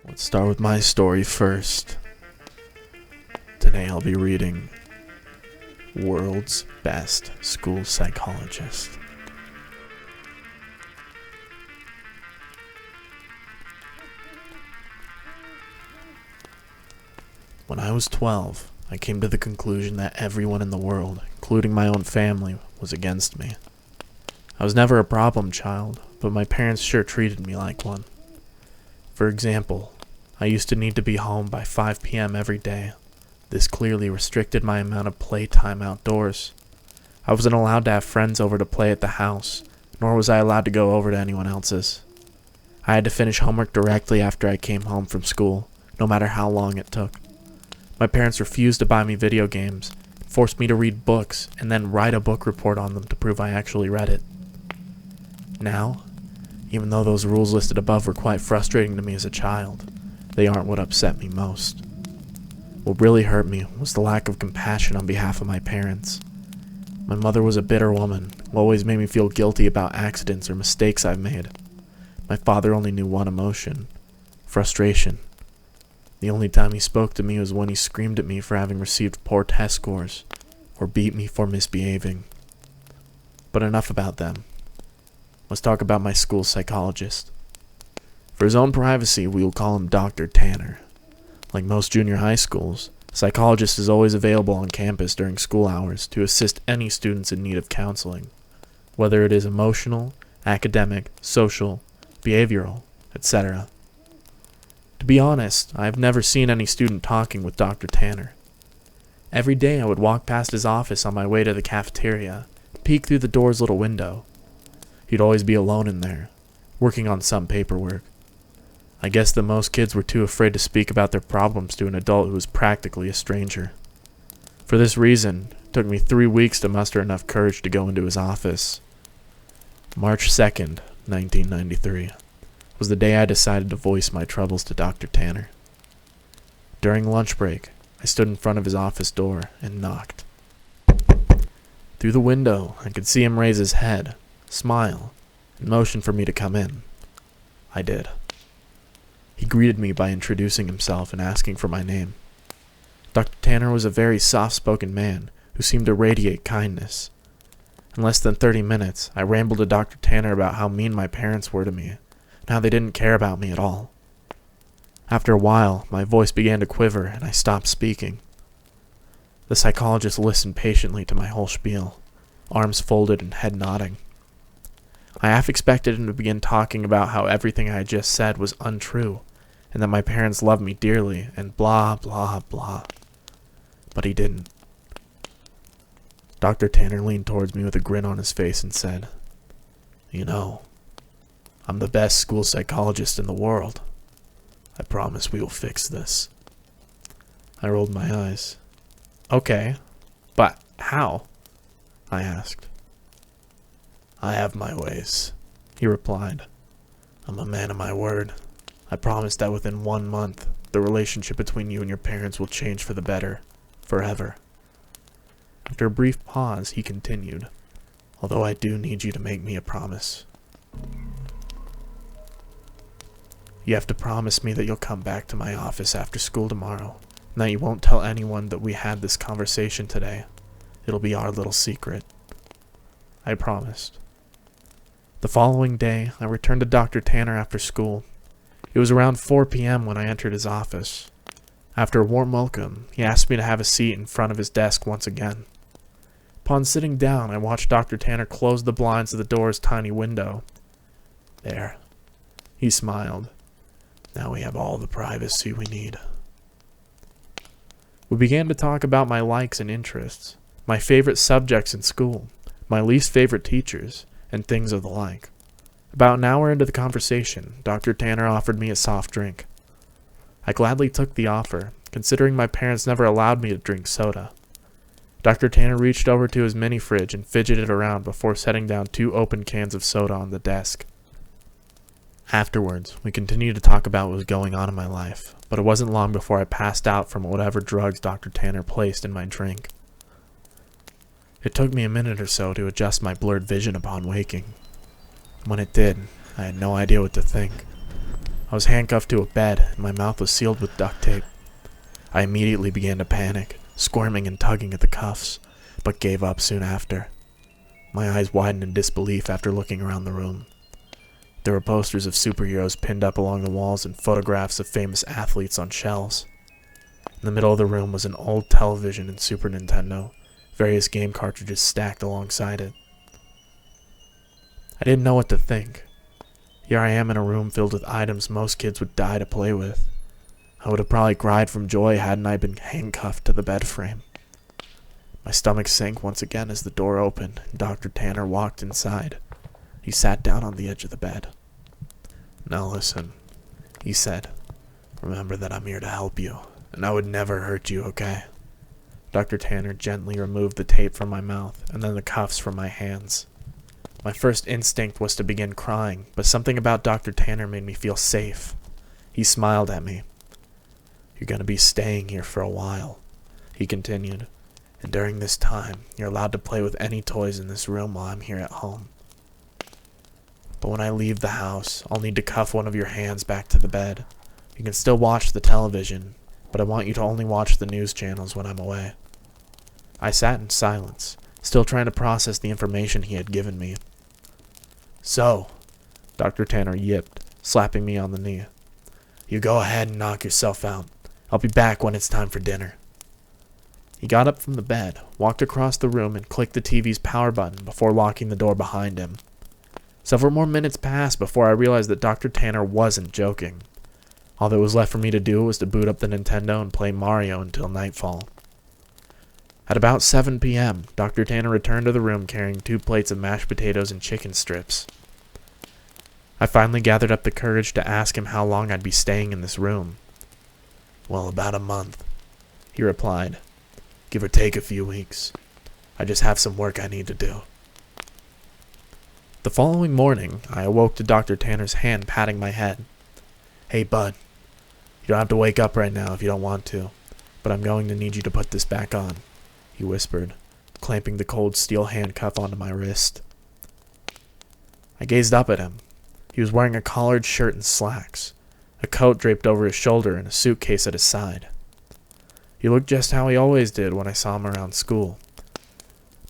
Let's start with my story first. Today I'll be reading World's Best School Psychologist. When I was 12, I came to the conclusion that everyone in the world, including my own family, was against me. I was never a problem child, but my parents sure treated me like one. For example, I used to need to be home by 5 p.m. every day. This clearly restricted my amount of playtime outdoors. I wasn't allowed to have friends over to play at the house, nor was I allowed to go over to anyone else's. I had to finish homework directly after I came home from school, no matter how long it took. My parents refused to buy me video games, forced me to read books, and then write a book report on them to prove I actually read it. Now, even though those rules listed above were quite frustrating to me as a child, they aren't what upset me most. What really hurt me was the lack of compassion on behalf of my parents. My mother was a bitter woman who always made me feel guilty about accidents or mistakes I've made. My father only knew one emotion: frustration. The only time he spoke to me was when he screamed at me for having received poor test scores, or beat me for misbehaving. But enough about them. Let's talk about my school psychologist. For his own privacy, we will call him Dr. Tanner. Like most junior high schools, a psychologist is always available on campus during school hours to assist any students in need of counseling, whether it is emotional, academic, social, behavioral, etc. To be honest, I have never seen any student talking with Dr. Tanner. Every day I would walk past his office on my way to the cafeteria, peek through the door's little window. He'd always be alone in there, working on some paperwork. I guess that most kids were too afraid to speak about their problems to an adult who was practically a stranger. For this reason, it took me 3 weeks to muster enough courage to go into his office. March 2nd, 1993, was the day I decided to voice my troubles to Dr. Tanner. During lunch break, I stood in front of his office door and knocked. Through the window, I could see him raise his head, smile, and motion for me to come in. I did. He greeted me by introducing himself and asking for my name. Dr. Tanner was a very soft-spoken man who seemed to radiate kindness. In less than 30 minutes, I rambled to Dr. Tanner about how mean my parents were to me and how they didn't care about me at all. After a while, my voice began to quiver and I stopped speaking. The psychologist listened patiently to my whole spiel, arms folded and head nodding. I half expected him to begin talking about how everything I had just said was untrue, and that my parents loved me dearly, and blah, blah, blah. But he didn't. Dr. Tanner leaned towards me with a grin on his face and said, "You know, I'm the best school psychologist in the world. I promise we will fix this." I rolled my eyes. "Okay, but how?" I asked. "I have my ways," he replied. "I'm a man of my word. I promise that within 1 month, the relationship between you and your parents will change for the better, forever." After a brief pause, he continued, "Although I do need you to make me a promise. You have to promise me that you'll come back to my office after school tomorrow, and that you won't tell anyone that we had this conversation today. It'll be our little secret." I promised. The following day, I returned to Dr. Tanner after school. It was around 4 p.m. when I entered his office. After a warm welcome, he asked me to have a seat in front of his desk once again. Upon sitting down, I watched Dr. Tanner close the blinds of the door's tiny window. "There," he smiled. "Now we have all the privacy we need." We began to talk about my likes and interests, my favorite subjects in school, my least favorite teachers, and things of the like. About an hour into the conversation, Dr. Tanner offered me a soft drink. I gladly took the offer, considering my parents never allowed me to drink soda. Dr. Tanner reached over to his mini fridge and fidgeted around before setting down 2 open cans of soda on the desk. Afterwards, we continued to talk about what was going on in my life, but it wasn't long before I passed out from whatever drugs Dr. Tanner placed in my drink. It took me a minute or so to adjust my blurred vision upon waking. When it did, I had no idea what to think. I was handcuffed to a bed, and my mouth was sealed with duct tape. I immediately began to panic, squirming and tugging at the cuffs, but gave up soon after. My eyes widened in disbelief after looking around the room. There were posters of superheroes pinned up along the walls and photographs of famous athletes on shelves. In the middle of the room was an old television and Super Nintendo, various game cartridges stacked alongside it. I didn't know what to think. Here I am in a room filled with items most kids would die to play with. I would have probably cried from joy hadn't I been handcuffed to the bed frame. My stomach sank once again as the door opened and Dr. Tanner walked inside. He sat down on the edge of the bed. "Now listen," he said. "Remember that I'm here to help you, and I would never hurt you, okay?" Dr. Tanner gently removed the tape from my mouth and then the cuffs from my hands. My first instinct was to begin crying, but something about Dr. Tanner made me feel safe. He smiled at me. "You're going to be staying here for a while," he continued, "and during this time, you're allowed to play with any toys in this room while I'm here at home. But when I leave the house, I'll need to cuff one of your hands back to the bed. You can still watch the television, but I want you to only watch the news channels when I'm away." I sat in silence, still trying to process the information he had given me. "So," Dr. Tanner yipped, slapping me on the knee, "you go ahead and knock yourself out. I'll be back when it's time for dinner." He got up from the bed, walked across the room, and clicked the TV's power button before locking the door behind him. Several more minutes passed before I realized that Dr. Tanner wasn't joking. All that was left for me to do was to boot up the Nintendo and play Mario until nightfall. At about 7 p.m., Dr. Tanner returned to the room carrying 2 plates of mashed potatoes and chicken strips. I finally gathered up the courage to ask him how long I'd be staying in this room. "Well, about a month," he replied. "Give or take a few weeks. I just have some work I need to do." The following morning, I awoke to Dr. Tanner's hand patting my head. "Hey, bud, you don't have to wake up right now if you don't want to, but I'm going to need you to put this back on," he whispered, clamping the cold steel handcuff onto my wrist. I gazed up at him. He was wearing a collared shirt and slacks, a coat draped over his shoulder, and a suitcase at his side. He looked just how he always did when I saw him around school.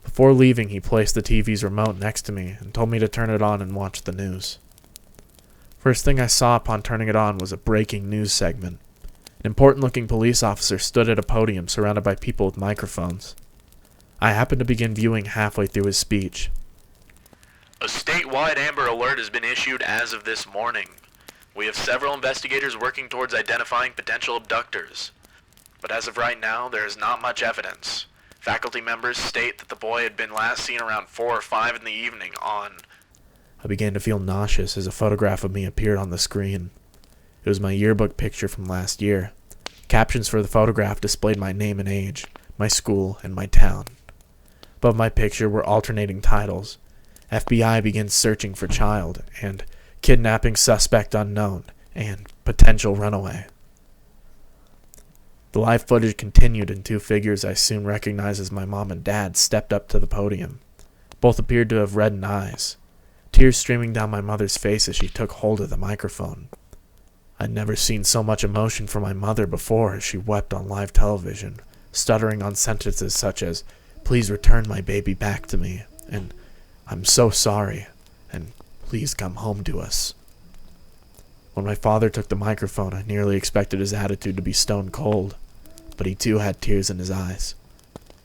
Before leaving, he placed the TV's remote next to me and told me to turn it on and watch the news. First thing I saw upon turning it on was a breaking news segment. An important-looking police officer stood at a podium surrounded by people with microphones. I happened to begin viewing halfway through his speech. "A statewide Amber Alert has been issued as of this morning. We have several investigators working towards identifying potential abductors. But as of right now, there is not much evidence. Faculty members state that the boy had been last seen around 4 or 5 in the evening on..." I began to feel nauseous as a photograph of me appeared on the screen. It was my yearbook picture from last year. Captions for the photograph displayed my name and age, my school, and my town. Above my picture were alternating titles. FBI begins searching for child, and kidnapping suspect unknown, and potential runaway. The live footage continued, and 2 figures I soon recognized as my mom and dad stepped up to the podium. Both appeared to have reddened eyes, tears streaming down my mother's face as she took hold of the microphone. I'd never seen so much emotion from my mother before as she wept on live television, stuttering on sentences such as, "Please return my baby back to me," and "I'm so sorry," and "Please come home to us." When my father took the microphone, I nearly expected his attitude to be stone cold, but he too had tears in his eyes.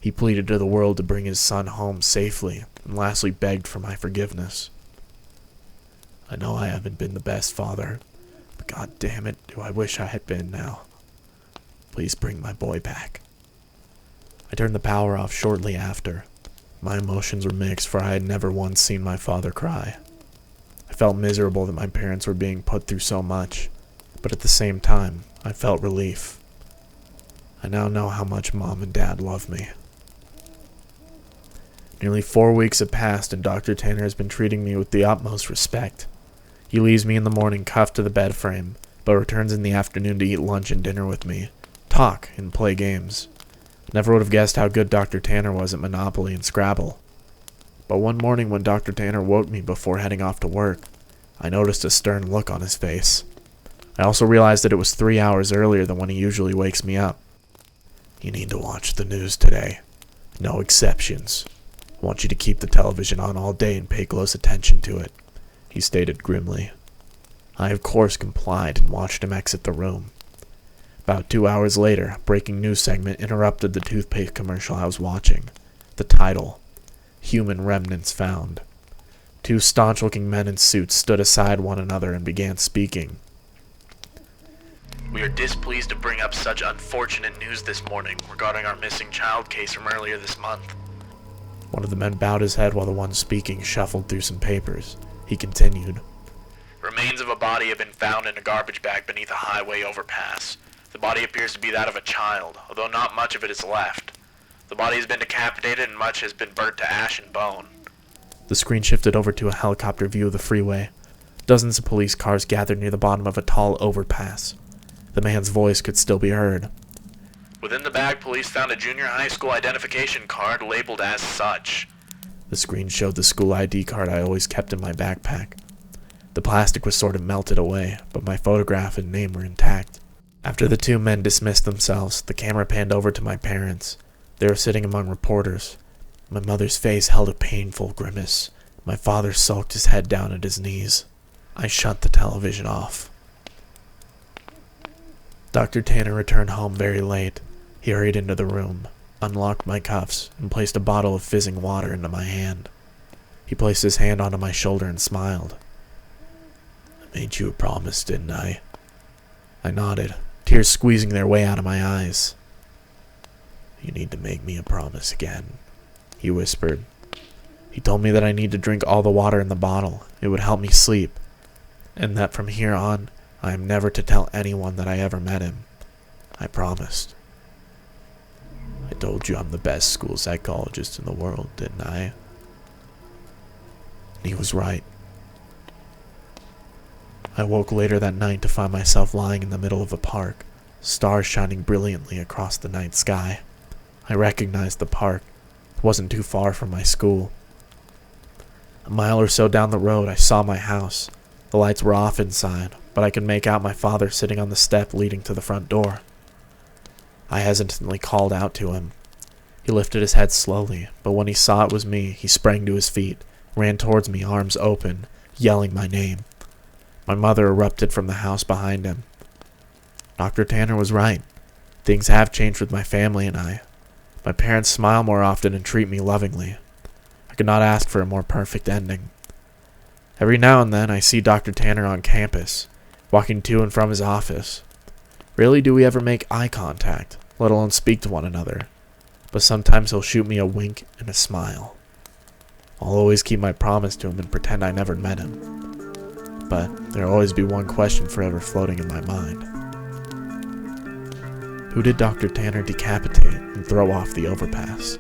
He pleaded to the world to bring his son home safely, and lastly begged for my forgiveness. "I know I haven't been the best father, but God damn it, do I wish I had been now. Please bring my boy back." I turned the power off shortly after. My emotions were mixed, for I had never once seen my father cry. I felt miserable that my parents were being put through so much, but at the same time, I felt relief. I now know how much Mom and Dad love me. Nearly 4 weeks have passed, and Dr. Tanner has been treating me with the utmost respect. He leaves me in the morning cuffed to the bed frame, but returns in the afternoon to eat lunch and dinner with me, talk, and play games. Never would have guessed how good Dr. Tanner was at Monopoly and Scrabble. But one morning when Dr. Tanner woke me before heading off to work, I noticed a stern look on his face. I also realized that it was 3 hours earlier than when he usually wakes me up. "You need to watch the news today. No exceptions. I want you to keep the television on all day and pay close attention to it," he stated grimly. I of course complied and watched him exit the room. About 2 hours later, a breaking news segment interrupted the toothpaste commercial I was watching. The title, "Human Remnants Found." Two staunch-looking men in suits stood aside one another and began speaking. "We are displeased to bring up such unfortunate news this morning regarding our missing child case from earlier this month." One of the men bowed his head while the one speaking shuffled through some papers. He continued. "Remains of a body have been found in a garbage bag beneath a highway overpass. The body appears to be that of a child, although not much of it is left. The body has been decapitated and much has been burnt to ash and bone." The screen shifted over to a helicopter view of the freeway. Dozens of police cars gathered near the bottom of a tall overpass. The man's voice could still be heard. "Within the bag, police found a junior high school identification card labeled as such." The screen showed the school ID card I always kept in my backpack. The plastic was sort of melted away, but my photograph and name were intact. After the two men dismissed themselves, the camera panned over to my parents. They were sitting among reporters. My mother's face held a painful grimace. My father sulked his head down at his knees. I shut the television off. Dr. Tanner returned home very late. He hurried into the room, unlocked my cuffs, and placed a bottle of fizzing water into my hand. He placed his hand onto my shoulder and smiled. "I made you a promise, didn't I?" I nodded, tears squeezing their way out of my eyes. "You need to make me a promise again," he whispered. He told me that I need to drink all the water in the bottle. It would help me sleep, and that from here on, I am never to tell anyone that I ever met him. I promised. "I told you I'm the best school psychologist in the world, didn't I?" And he was right. I woke later that night to find myself lying in the middle of a park, stars shining brilliantly across the night sky. I recognized the park. It wasn't too far from my school. A mile or so down the road, I saw my house. The lights were off inside, but I could make out my father sitting on the step leading to the front door. I hesitantly called out to him. He lifted his head slowly, but when he saw it was me, he sprang to his feet, ran towards me, arms open, yelling my name. My mother erupted from the house behind him. Dr. Tanner was right. Things have changed with my family and I. My parents smile more often and treat me lovingly. I could not ask for a more perfect ending. Every now and then I see Dr. Tanner on campus, walking to and from his office. Rarely do we ever make eye contact, let alone speak to one another, but sometimes he'll shoot me a wink and a smile. I'll always keep my promise to him and pretend I never met him. But there'll always be one question forever floating in my mind. Who did Dr. Tanner decapitate and throw off the overpass?